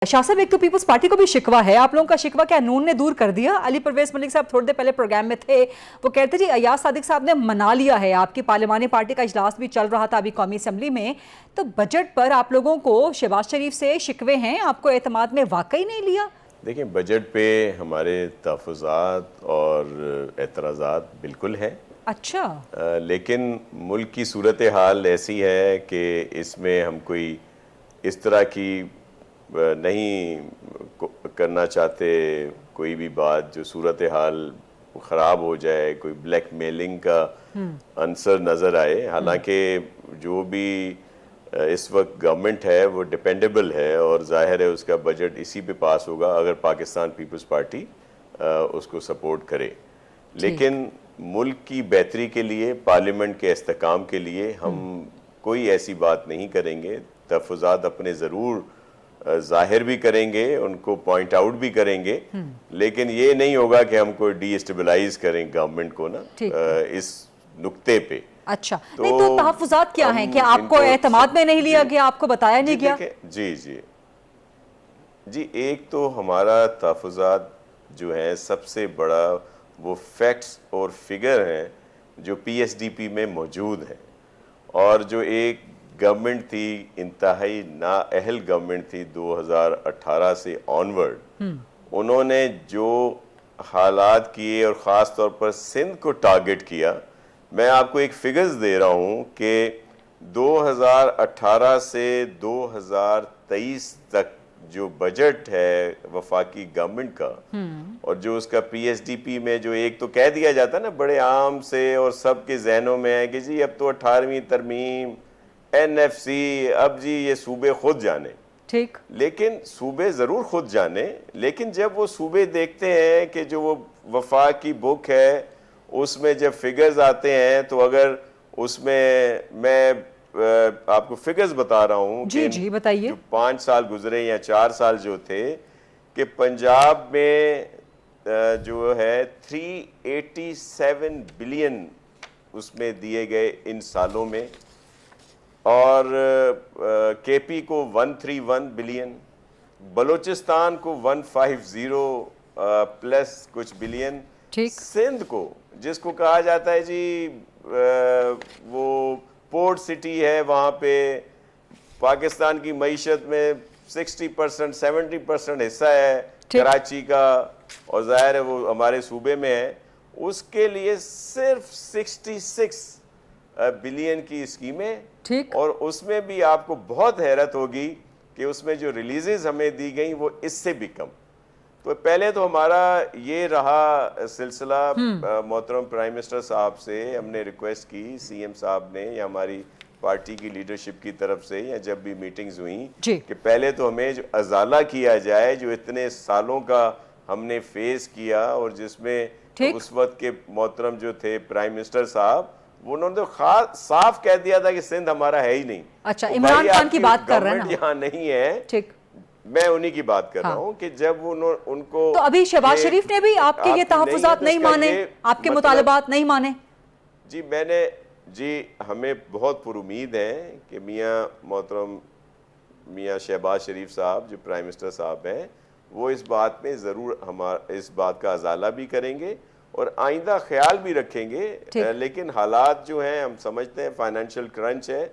शाह साहब, एक तो पीपल्स पार्टी को भी शिकवा है। आप लोगों का शिकवा क्या नून ने दूर कर दिया? अली परवेज मलिक साहब थोड़ी देर पहले प्रोग्राम में थे, वो कहते जी अयाज सादिक साहब ने मना लिया है। आपकी पार्लिमानी पार्टी का इजलास भी चल रहा था अभी कौमी असम्बली में, तो बजट पर आप लोगों को शहबाज शरीफ से शिकवे हैं, आपको एतमाद में वाकई नहीं लिया? देखिए, बजट पे हमारे तहफ़्फ़ुज़ात और एतराज़ात बिल्कुल हैं। अच्छा। लेकिन मुल्क की सूरत हाल ऐसी है कि इसमें हम कोई इस तरह की नहीं करना चाहते कोई भी बात जो सूरत हाल ख़राब हो जाए, कोई ब्लैकमेलिंग का अंसर नज़र आए। हालांकि जो भी इस वक्त गवर्नमेंट है वो डिपेंडेबल है और जाहिर है उसका बजट इसी पे पास होगा अगर पाकिस्तान पीपल्स पार्टी उसको सपोर्ट करे। लेकिन मुल्क की बेहतरी के लिए, पार्लियामेंट के इस्तेहकाम के लिए हम कोई ऐसी बात नहीं करेंगे। तहफ़्फ़ुज़ात अपने ज़रूर जाहिर भी करेंगे, उनको पॉइंट आउट भी करेंगे, लेकिन ये नहीं होगा कि हम कोई डीस्टेबलाइज करें गवर्नमेंट को ना इस नुक्ते पे। अच्छा, नहीं तो तहफ़्फ़ुज़ात क्या हैं कि आपको एतमाद में नहीं लिया गया, आपको बताया नहीं गया? जी जी जी, एक तो हमारा तहफ़्फ़ुज़ात जो है सबसे बड़ा वो फैक्ट्स और फिगर हैं जो पीएसडीपी में मौजूद हैं, और जो एक गवर्नमेंट थी, इंतहाई नाअहल गवर्नमेंट थी 2018 से ऑनवर्ड, उन्होंने जो हालात किए और ख़ास तौर पर सिंध को टारगेट किया। मैं आपको एक फिगर्स दे रहा हूँ कि 2018 से 2023 तक जो बजट है वफाकी गवर्नमेंट का और जो उसका पीएसडीपी में जो एक तो कह दिया जाता है ना बड़े आम से और सबके जहनों में है कि जी अब तो 18वीं तरमीम, एनएफसी, अब जी ये सूबे खुद जाने। ठीक, लेकिन सूबे ज़रूर खुद जाने, लेकिन जब वो सूबे देखते हैं कि जो वो वफाक की बुक है उसमें जब फिगर्स आते हैं, तो अगर उसमें मैं आपको फिगर्स बता रहा हूँ जी जी बताइए। जो 5 साल गुजरे या 4 साल जो थे कि पंजाब में जो है 387 बिलियन उसमें दिए गए इन सालों में, और केपी को 131 बिलियन, बलूचिस्तान को 150 प्लस कुछ बिलियन, सिंध को जिसको कहा जाता है जी वो पोर्ट सिटी है, वहाँ पे पाकिस्तान की मईशत में 60% 70% हिस्सा है कराची का, और जाहिर है वो हमारे सूबे में है, उसके लिए सिर्फ 66 बिलियन की स्कीमें। ठीक, और उसमें भी आपको बहुत हैरत होगी कि उसमें जो रिलीजेस हमें दी गई वो इससे भी कम। तो पहले तो हमारा ये रहा सिलसिला, मोहतरम प्राइम मिनिस्टर साहब से हमने रिक्वेस्ट की, सीएम साहब ने या हमारी पार्टी की लीडरशिप की तरफ से, या जब भी मीटिंग्स हुई कि पहले तो हमें जो अजाला किया जाए जो इतने सालों का हमने फेस किया, और जिसमें उस वक्त के मोहतरम जो थे प्राइम मिनिस्टर साहब, उन्होंने तो साफ कह दिया था कि सिंध हमारा है ही नहीं। अच्छा, इमरान खान की बात कर रहे हैं ना? यहाँ नहीं है। ठीक, मैं उन्हीं की बात कर रहा हूँ कि जब उनको तो अभी शहबाज शरीफ ने भी आपके ये तहफ़्फ़ुज़ात नहीं माने, आपके मुतालबात नहीं माने? जी हमें बहुत पुरुमीद है कि मोहतरम मियाँ शहबाज शरीफ साहब जो प्राइम मिनिस्टर साहब हैं, वो इस बात में ज़रूर इस बात का अजाला भी करेंगे और आइंदा ख्याल भी रखेंगे। लेकिन हालात जो हैं हम समझते हैं, फाइनेंशियल क्रंच है,